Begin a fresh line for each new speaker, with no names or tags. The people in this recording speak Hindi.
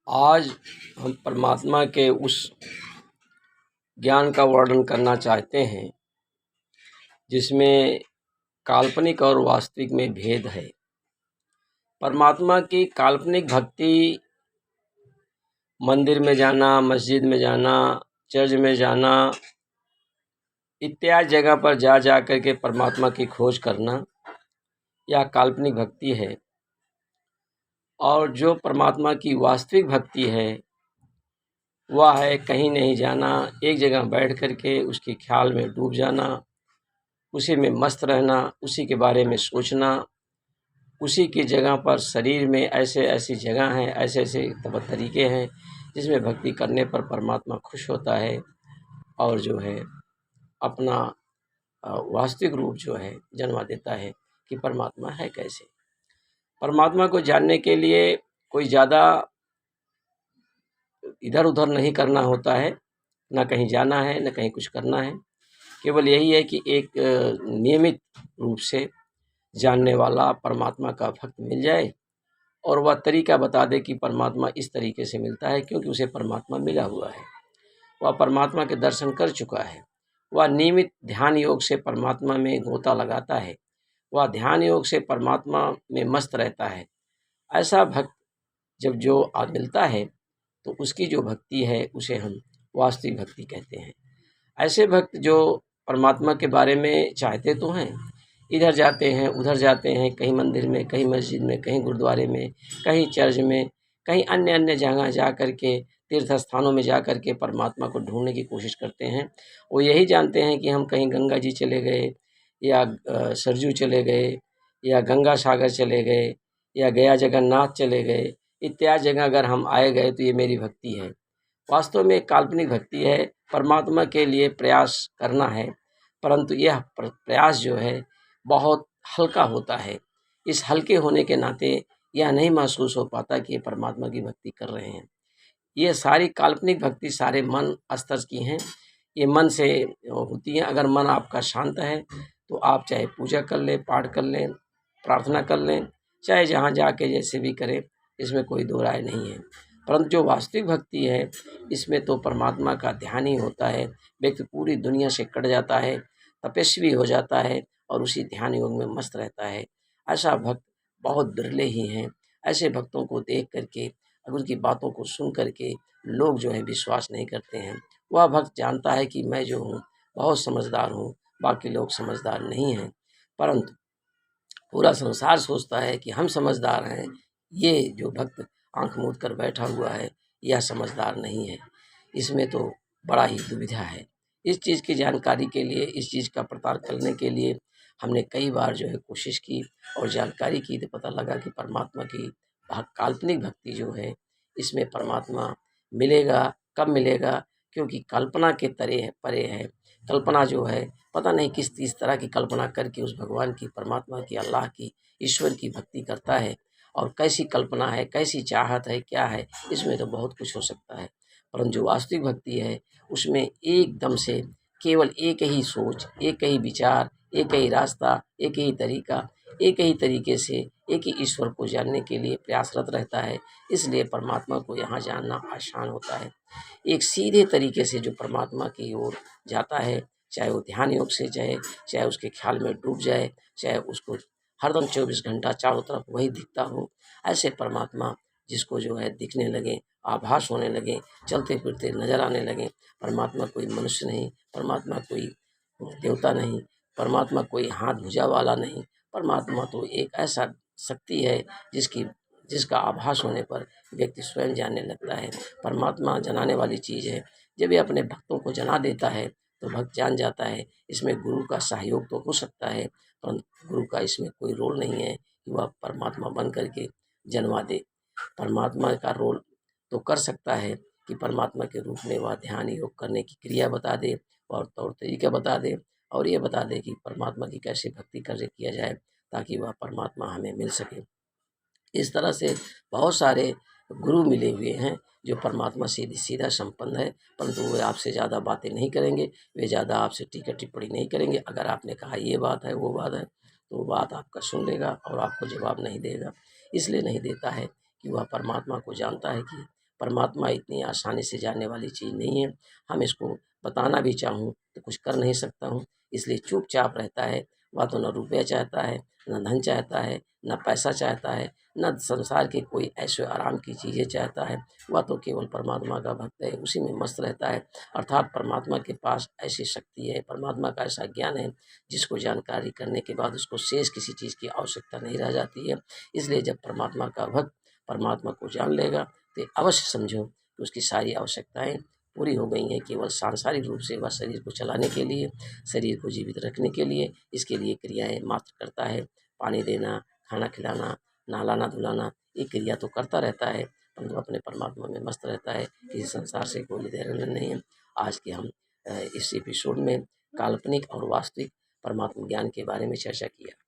आज हम परमात्मा के उस ज्ञान का वर्णन करना चाहते हैं जिसमें काल्पनिक और वास्तविक में भेद है। परमात्मा की काल्पनिक भक्ति मंदिर में जाना, मस्जिद में जाना, चर्च में जाना इत्यादि जगह पर जा कर के परमात्मा की खोज करना यह काल्पनिक भक्ति है। और जो परमात्मा की वास्तविक भक्ति है वह है कहीं नहीं जाना, एक जगह बैठ कर के उसके ख्याल में डूब जाना, उसी में मस्त रहना, उसी के बारे में सोचना, उसी की जगह पर शरीर में ऐसी जगह हैं, ऐसे तरीके हैं जिसमें भक्ति करने पर परमात्मा खुश होता है और जो है अपना वास्तविक रूप जो है जन्मा देता है कि परमात्मा है कैसे। परमात्मा को जानने के लिए कोई ज़्यादा इधर उधर नहीं करना होता है, ना कहीं जाना है न कहीं कुछ करना है। केवल यही है कि एक नियमित रूप से जानने वाला परमात्मा का भक्त मिल जाए और वह तरीका बता दे कि परमात्मा इस तरीके से मिलता है, क्योंकि उसे परमात्मा मिला हुआ है, वह परमात्मा के दर्शन कर चुका है, वह नियमित ध्यान योग से परमात्मा में गोता लगाता है, वह ध्यान योग से परमात्मा में मस्त रहता है। ऐसा भक्त जब जो मिलता है तो उसकी जो भक्ति है उसे हम वास्तविक भक्ति कहते हैं। ऐसे भक्त जो परमात्मा के बारे में चाहते तो हैं, इधर जाते हैं उधर जाते हैं, कहीं मंदिर में, कहीं मस्जिद में, कहीं गुरुद्वारे में, कहीं चर्च में, कहीं अन्य जगह जा कर के तीर्थ स्थानों में जा कर के परमात्मा को ढूंढने की कोशिश करते हैं। वो यही जानते हैं कि हम कहीं गंगा जी चले गए या सरजू चले गए या गंगा सागर चले गए या गया जगन्नाथ चले गए, इत्यादि जगह अगर हम आए गए तो ये मेरी भक्ति है। वास्तव में एक काल्पनिक भक्ति है, परमात्मा के लिए प्रयास करना है, परंतु यह प्रयास जो है बहुत हल्का होता है। इस हल्के होने के नाते यह नहीं महसूस हो पाता कि ये परमात्मा की भक्ति कर रहे हैं। ये सारी काल्पनिक भक्ति सारे मन स्तर की हैं, ये मन से होती हैं। अगर मन आपका शांत है तो आप चाहे पूजा कर लें, पाठ कर लें, प्रार्थना कर लें, चाहे जहाँ जाके जैसे भी करें, इसमें कोई दो राय नहीं है। परंतु जो वास्तविक भक्ति है इसमें तो परमात्मा का ध्यान ही होता है, व्यक्ति पूरी दुनिया से कट जाता है, तपस्वी हो जाता है और उसी ध्यान योग में मस्त रहता है। ऐसा भक्त बहुत बिरले ही हैं। ऐसे भक्तों को देख करके और उनकी बातों को सुन करके लोग जो है विश्वास नहीं करते हैं। वह भक्त जानता है कि मैं जो हूँ बहुत समझदार हूँ, बाकी लोग समझदार नहीं हैं, परंतु पूरा संसार सोचता है कि हम समझदार हैं। ये जो भक्त आंख मूंद कर बैठा हुआ है यह समझदार नहीं है। इसमें तो बड़ा ही दुविधा है। इस चीज़ की जानकारी के लिए, इस चीज़ का प्रचार करने के लिए हमने कई बार जो है कोशिश की और जानकारी की तो पता लगा कि परमात्मा की काल्पनिक भक्ति जो है इसमें परमात्मा मिलेगा। कब मिलेगा? क्योंकि कल्पना के परे है। कल्पना जो है पता नहीं किस तरह की कल्पना करके उस भगवान की, परमात्मा की, अल्लाह की, ईश्वर की भक्ति करता है और कैसी कल्पना है, कैसी चाहत है, क्या है, इसमें तो बहुत कुछ हो सकता है। परंतु जो वास्तविक भक्ति है उसमें एकदम से केवल एक ही सोच, एक ही विचार, एक ही रास्ता, एक ही तरीका, एक ही तरीके से एक ही ईश्वर को जानने के लिए प्रयासरत रहता है। इसलिए परमात्मा को यहाँ जानना आसान होता है। एक सीधे तरीके से जो परमात्मा की ओर जाता है, चाहे वो ध्यान योग से जाए, चाहे उसके ख्याल में डूब जाए, चाहे उसको हरदम 24 घंटा चारों तरफ वही दिखता हो, ऐसे परमात्मा जिसको जो है दिखने लगे, आभास होने लगे, चलते फिरते नजर आने लगे। परमात्मा कोई मनुष्य नहीं, परमात्मा कोई देवता नहीं, परमात्मा कोई हाथ भुजा वाला नहीं, परमात्मा तो एक ऐसा शक्ति है जिसका आभास होने पर व्यक्ति स्वयं जानने लगता है। परमात्मा जनाने वाली चीज़ है। जब ये अपने भक्तों को जना देता है तो भक्त जान जाता है। इसमें गुरु का सहयोग तो हो सकता है, परंतु गुरु का इसमें कोई रोल नहीं है कि वह परमात्मा बन करके जनवा दे। परमात्मा का रोल तो कर सकता है कि परमात्मा के रूप में वह ध्यान योग करने की क्रिया बता दे और तौर तरीका बता दे और ये बता दे कि परमात्मा की कैसे भक्ति कर किया जाए ताकि वह परमात्मा हमें मिल सके। इस तरह से बहुत सारे गुरु मिले हुए हैं जो परमात्मा से सीधा संपन्न है, परंतु वे आपसे ज़्यादा बातें नहीं करेंगे, वे ज़्यादा आपसे टीका टिप्पणी नहीं करेंगे। अगर आपने कहा ये बात है, वो बात है, तो वो बात आपका सुन लेगा और आपको जवाब नहीं देगा। इसलिए नहीं देता है कि वह परमात्मा को जानता है कि परमात्मा इतनी आसानी से जानने वाली चीज़ नहीं है। हम इसको बताना भी चाहूँ तो कुछ कर नहीं सकता हूँ, इसलिए चुपचाप रहता है। वह तो न रुपया चाहता है, न धन चाहता है, न पैसा चाहता है, न संसार के कोई ऐशो आराम की चीज़ें चाहता है। वह तो केवल परमात्मा का भक्त है, उसी में मस्त रहता है। अर्थात परमात्मा के पास ऐसी शक्ति है, परमात्मा का ऐसा ज्ञान है, जिसको जानकारी करने के बाद उसको शेष किसी चीज़ की आवश्यकता नहीं रह जाती है। इसलिए जब परमात्मा का भक्त परमात्मा को जान लेगा तो अवश्य समझो कि उसकी सारी आवश्यकताएँ पूरी हो गई हैं। केवल सांसारिक रूप से वह शरीर को चलाने के लिए, शरीर को जीवित रखने के लिए, इसके लिए क्रियाएँ मात्र करता है। पानी देना, खाना खिलाना, नहलाना-धुलाना, ये क्रिया तो करता रहता है, परंतु अपने परमात्मा में मस्त रहता है। किसी संसार से कोई लेना-देना नहीं है। आज के हम इस एपिसोड में काल्पनिक और वास्तविक परमात्म ज्ञान के बारे में चर्चा किया।